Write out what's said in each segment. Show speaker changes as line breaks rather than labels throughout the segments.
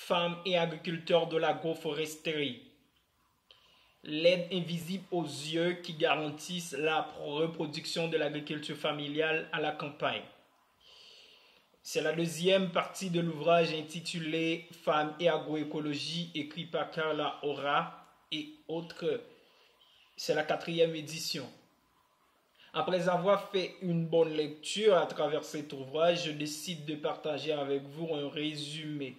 femmes et agriculteurs de l'agroforesterie. L'aide invisible aux yeux qui garantissent la reproduction de l'agriculture familiale à la campagne. C'est la deuxième partie de l'ouvrage intitulé Femmes et agroécologie, écrit par Carla Ora et autres. C'est la 4e édition. Après avoir fait une bonne lecture à travers cet ouvrage, je décide de partager avec vous un résumé.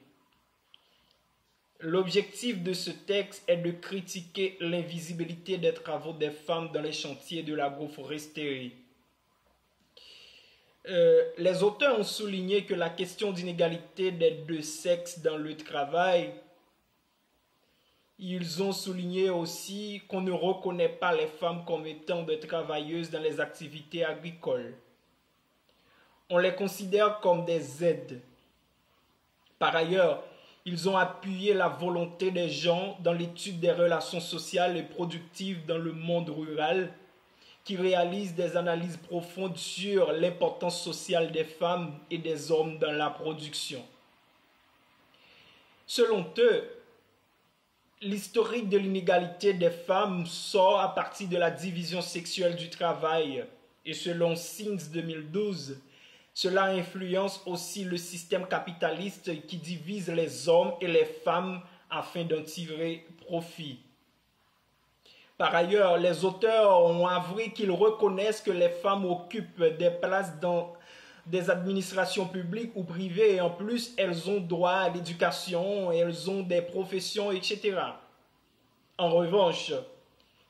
L'objectif de ce texte est de critiquer l'invisibilité des travaux des femmes dans les chantiers de l'agroforesterie. Les auteurs ont souligné que la question d'inégalité des deux sexes dans le travail, ils ont souligné aussi qu'on ne reconnaît pas les femmes comme étant des travailleuses dans les activités agricoles. On les considère comme des aides. Par ailleurs, ils ont appuyé la volonté des gens dans l'étude des relations sociales et productives dans le monde rural, qui réalisent des analyses profondes sur l'importance sociale des femmes et des hommes dans la production. Selon eux, l'historique de l'inégalité des femmes sort à partir de la division sexuelle du travail et selon Sings 2012, cela influence aussi le système capitaliste qui divise les hommes et les femmes afin d'en tirer profit. Par ailleurs, les auteurs ont avoué qu'ils reconnaissent que les femmes occupent des places dans des administrations publiques ou privées et en plus, elles ont droit à l'éducation, elles ont des professions, etc. En revanche,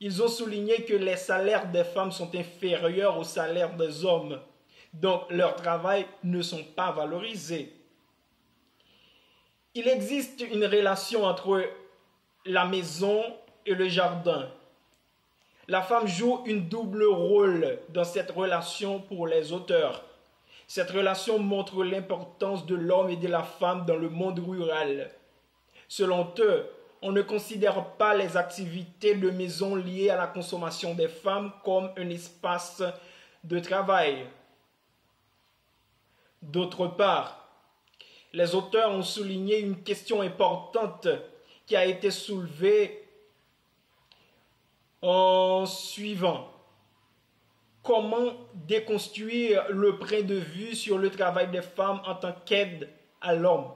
ils ont souligné que les salaires des femmes sont inférieurs aux salaires des hommes. Donc, leur travail ne sont pas valorisés. Il existe une relation entre la maison et le jardin. La femme joue un double rôle dans cette relation pour les auteurs. Cette relation montre l'importance de l'homme et de la femme dans le monde rural. Selon eux, on ne considère pas les activités de maison liées à la consommation des femmes comme un espace de travail. D'autre part, les auteurs ont souligné une question importante qui a été soulevée en suivant. Comment déconstruire le point de vue sur le travail des femmes en tant qu'aide à l'homme?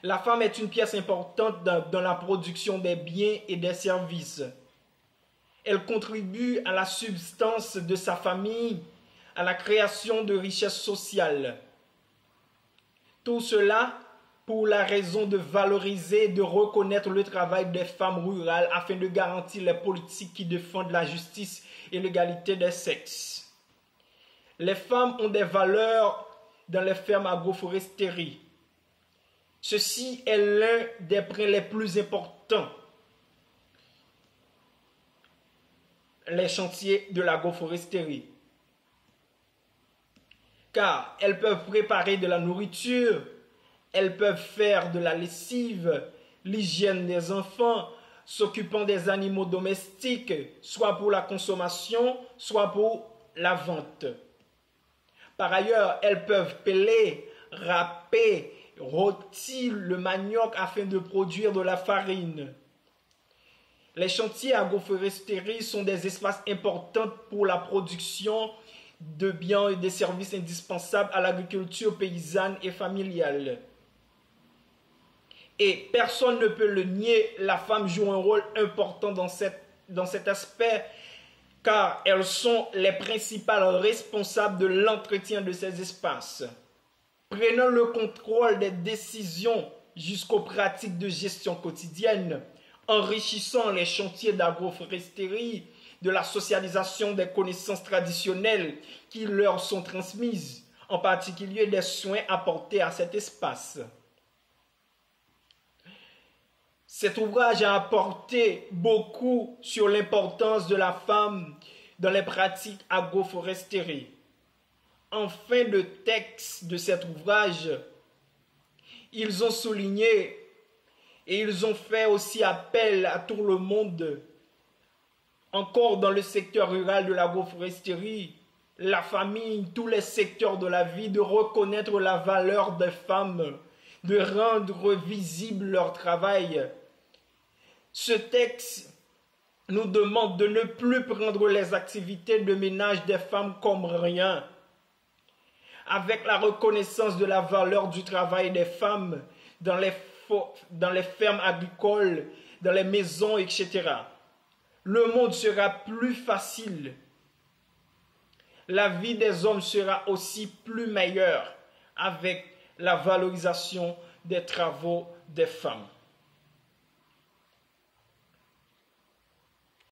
La femme est une pièce importante dans la production des biens et des services. Elle contribue à la subsistance de sa famille, à la création de richesses sociales. Tout cela pour la raison de valoriser et de reconnaître le travail des femmes rurales afin de garantir les politiques qui défendent la justice et l'égalité des sexes. Les femmes ont des valeurs dans les fermes agroforesteries. Ceci est l'un des points les plus importants. Les chantiers de l'agroforesterie. Car elles peuvent préparer de la nourriture, elles peuvent faire de la lessive, l'hygiène des enfants, s'occupant des animaux domestiques, soit pour la consommation, soit pour la vente. Par ailleurs, elles peuvent peler, râper, rôtir le manioc afin de produire de la farine. Les chantiers agroforesterie sont des espaces importants pour la production de biens et des services indispensables à l'agriculture paysanne et familiale. Et personne ne peut le nier, la femme joue un rôle important dans cet aspect, car elles sont les principales responsables de l'entretien de ces espaces. Prenant le contrôle des décisions jusqu'aux pratiques de gestion quotidienne, enrichissant les chantiers d'agroforesterie, de la socialisation des connaissances traditionnelles qui leur sont transmises, en particulier des soins apportés à cet espace. Cet ouvrage a apporté beaucoup sur l'importance de la femme dans les pratiques agroforesterie. En fin de texte de cet ouvrage, ils ont souligné et ils ont fait aussi appel à tout le monde, encore dans le secteur rural de l'agroforesterie, la famille, tous les secteurs de la vie, de reconnaître la valeur des femmes de rendre visible leur travail. Ce texte nous demande de ne plus prendre les activités de ménage des femmes comme rien. Avec la reconnaissance de la valeur du travail des femmes dans les fermes agricoles, dans les maisons, etc., le monde sera plus facile. La vie des hommes sera aussi plus meilleure avec la valorisation des travaux des femmes.